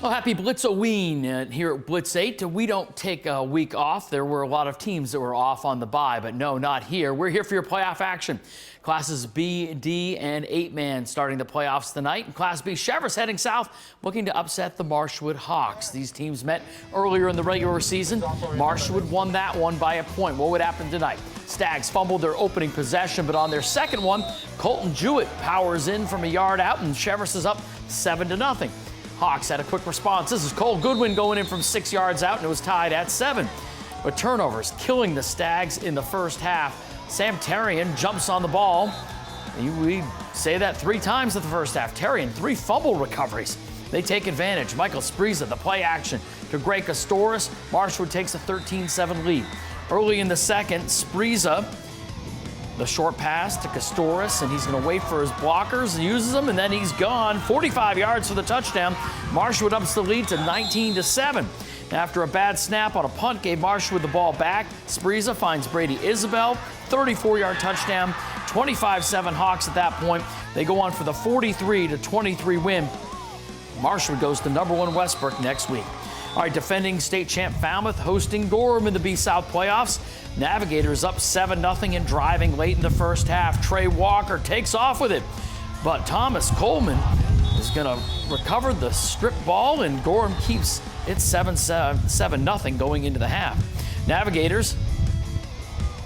Well, happy Blitzoween here at Blitz 8. We don't take a week off. There were a lot of teams that were off on the bye, but no, not here. We're here for your playoff action. Classes B, D, and 8-man starting the playoffs tonight. In Class B, Cheverus heading south, looking to upset the Marshwood Hawks. These teams met earlier in the regular season. Marshwood won that one by a point. What would happen tonight? Stags fumbled their opening possession, but on their second one, Colton Jewett powers in from a yard out, and Cheverus is up 7-0. Hawks had a quick response. This is Cole Goodwin going in from 6 yards out, and it was tied at 7. But turnovers killing the Stags in the first half. Sam Terrian jumps on the ball. We say that 3 times in the first half. Terrian, 3 fumble recoveries. They take advantage. Michael Spriza, the play action to Greg Castoris. Marshwood takes a 13-7 lead. Early in the second, Spriza, the short pass to Castoris, and he's going to wait for his blockers and uses them, and then he's gone. 45 yards for the touchdown. Marshwood ups the lead to 19-7. After a bad snap on a punt gave Marshwood the ball back, Spriza finds Brady Isabel, 34-yard touchdown, 25-7 Hawks at that point. They go on for the 43-23 win. Marshwood goes to #1 Westbrook next week. All right, defending state champ Falmouth hosting Gorham in the B-South playoffs. Navigators up 7-0 and driving late in the first half. Trey Walker takes off with it, but Thomas Coleman is going to recover the strip ball, and Gorham keeps it 7-0 going into the half. Navigators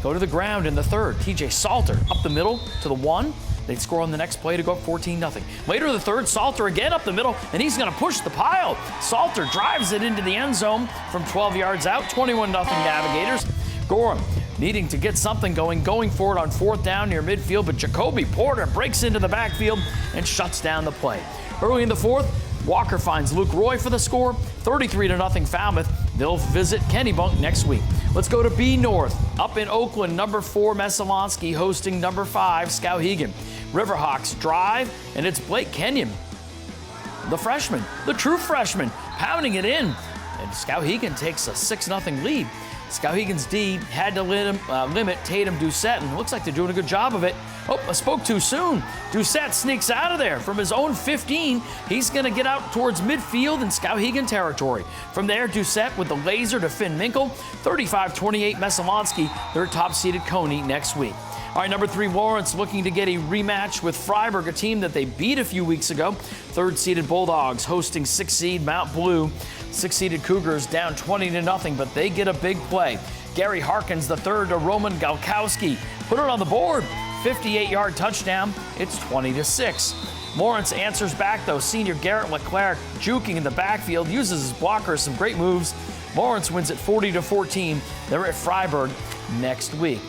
go to the ground in the third. TJ Salter up the middle to the 1. They'd score on the next play to go up 14-0. Later in the third, Salter again up the middle, and he's going to push the pile. Salter drives it into the end zone from 12 yards out. 21-0 Navigators. Gorham needing to get something going for it on 4th down near midfield, but Jacoby Porter breaks into the backfield and shuts down the play. Early in the 4th, Walker finds Luke Roy for the score. 33-0 Falmouth. They'll visit Kennebunk next week. Let's go to B North. Up in Oakland, #4 Messalonsky hosting #5 Skowhegan. Riverhawks drive, and it's Blake Kenyon, the freshman, the true freshman, pounding it in. And Skowhegan takes a 6-0 lead. Skowhegan's D had to limit Tatum Doucette, and it looks like they're doing a good job of it. Oh, I spoke too soon. Doucette sneaks out of there from his own 15. He's going to get out towards midfield in Skowhegan territory. From there, Doucette with the laser to Finn Minkle. 35-28 Messalonsky, their top-seeded Coney next week. All right, #3 Lawrence looking to get a rematch with Freiburg, a team that they beat a few weeks ago. 3rd-seeded Bulldogs hosting 6th-seed Mount Blue. 6th-seeded Cougars down 20-0, but they get a big play. Gary Harkins, the third to Roman Galkowski. Put it on the board. 58-yard touchdown. It's 20-6. Lawrence answers back, though. Senior Garrett Leclerc juking in the backfield, uses his blockers, some great moves. Lawrence wins it 40-14. They're at Freiburg next week.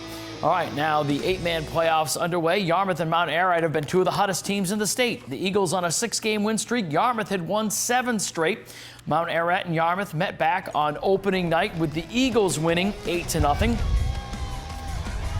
All right, now the 8-man playoffs underway. Yarmouth and Mount Ararat have been 2 of the hottest teams in the state. The Eagles on a 6-game win streak. Yarmouth had won 7 straight. Mount Ararat and Yarmouth met back on opening night with the Eagles winning 8-0.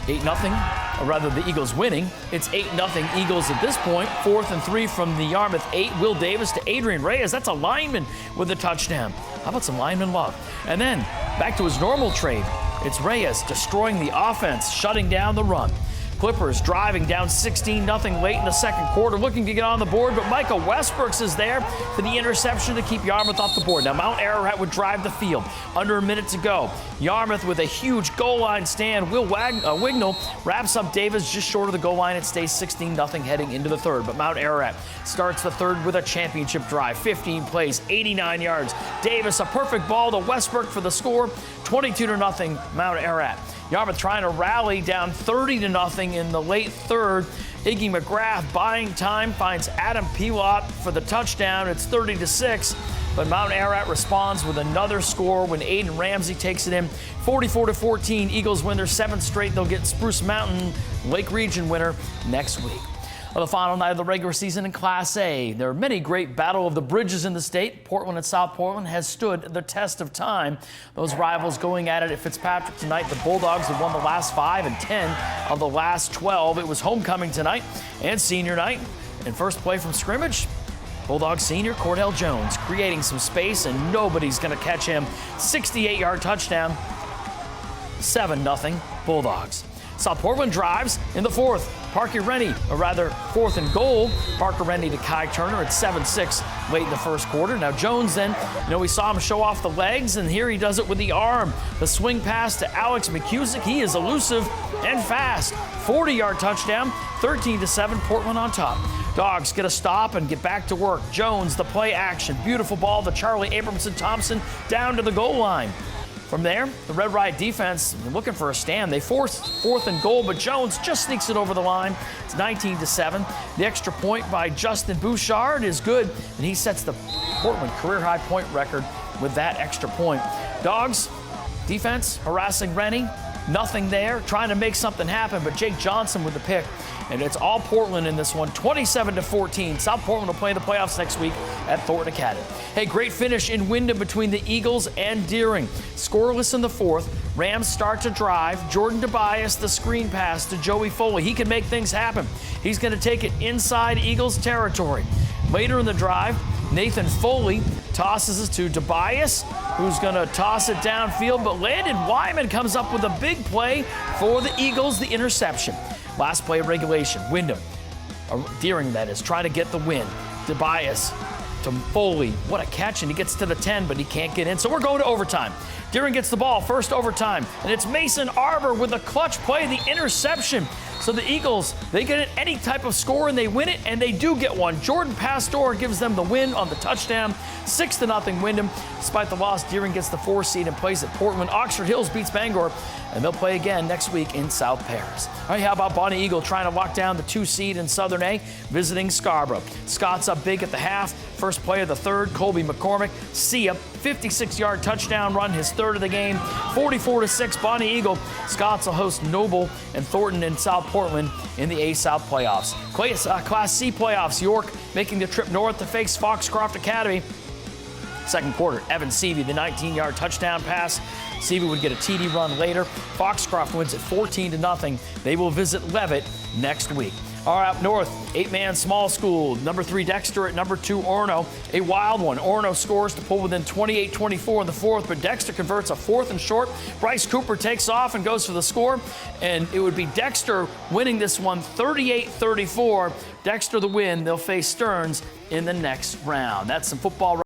8-0, or rather the Eagles winning. It's 8-0 Eagles at this point. 4th and 3 from the Yarmouth 8. Will Davis to Adrian Reyes. That's a lineman with a touchdown. How about some lineman love? And then back to his normal trade. It's Reyes destroying the offense, shutting down the run. Clippers driving down 16-0 late in the second quarter, looking to get on the board, but Michael Westbrooks is there for the interception to keep Yarmouth off the board. Now, Mount Ararat would drive the field. Under a minute to go. Yarmouth with a huge goal line stand. Will Wignall wraps up Davis just short of the goal line. It stays 16-0 heading into the third, but Mount Ararat starts the third with a championship drive. 15 plays, 89 yards. Davis, a perfect ball to Westbrook for the score. 22-0 Mount Ararat. Yarmouth trying to rally down 30-0 in the late third. Iggy McGrath buying time, finds Adam Pilot for the touchdown. It's 30-6, but Mount Ararat responds with another score when Aiden Ramsey takes it in. 44-14, Eagles win their 7th straight. They'll get Spruce Mountain Lake Region winner next week. On the final night of the regular season in Class A, there are many great Battle of the Bridges in the state. Portland and South Portland has stood the test of time. Those rivals going at it at Fitzpatrick tonight. The Bulldogs have won the last 5 and 10 of the last 12. It was homecoming tonight and senior night. In first play from scrimmage, Bulldog senior Cordell Jones creating some space, and nobody's going to catch him. 68-yard touchdown, 7-0 Bulldogs. South Portland drives in the 4th. Parker Rennie, or rather 4th and goal. Parker Rennie to Kai Turner at 7-6 late in the first quarter. Now Jones then, we saw him show off the legs, and here he does it with the arm. The swing pass to Alex McCusick. He is elusive and fast. 40-yard touchdown, 13-7, Portland on top. Dogs get a stop and get back to work. Jones, the play action. Beautiful ball to Charlie Abramson-Thompson down to the goal line. From there, the Red Riot defense looking for a stand. They force 4th and goal, but Jones just sneaks it over the line. It's 19-7. The extra point by Justin Bouchard is good, and he sets the Portland career-high point record with that extra point. Dogs, defense harassing Rennie. Nothing there, trying to make something happen, but Jake Johnson with the pick. And it's all Portland in this one, 27-14. South Portland will play the playoffs next week at Thornton Academy. Hey, great finish in Wyndham between the Eagles and Deering. Scoreless in the 4th. Rams start to drive. Jordan Tobias, the screen pass to Joey Foley. He can make things happen. He's going to take it inside Eagles territory. Later in the drive, Nathan Foley tosses it to Tobias, who's going to toss it downfield, but Landon Wyman comes up with a big play for the Eagles, the interception. Last play of regulation, Wyndham, Deering that is, trying to get the win. Tobias to Foley, what a catch, and he gets to the 10, but he can't get in, so we're going to overtime. Deering gets the ball, first overtime, and it's Mason Arbor with a clutch play, the interception. So the Eagles, they get any type of score and they win it, and they do get one. Jordan Pastor gives them the win on the touchdown, 6-0 Wyndham. Despite the loss, Deering gets the 4 seed and plays at Portland. Oxford Hills beats Bangor, and they'll play again next week in South Paris. All right, how about Bonnie Eagle trying to lock down the 2 seed in Southern A, visiting Scarborough. Scott's up big at the half. First play of the 3rd, Colby McCormick. See ya, 56-yard touchdown run, his 3rd of the game. 44-6, Bonnie Eagle. Scott's will host Noble and Thornton in South Portland in the A-South playoffs. Class C playoffs, York making the trip north to face Foxcroft Academy. Second quarter, Evan Seavey, the 19-yard touchdown pass. Seavey would get a TD run later. Foxcroft wins it 14-0. They will visit Leavitt next week. All right, up north, 8-man small school. Number 3 Dexter at number 2 Orono. A wild one. Orono scores to pull within 28-24 in the 4th, but Dexter converts a 4th and short. Bryce Cooper takes off and goes for the score, and it would be Dexter winning this one 38-34. Dexter the win. They'll face Stearns in the next round. That's some football.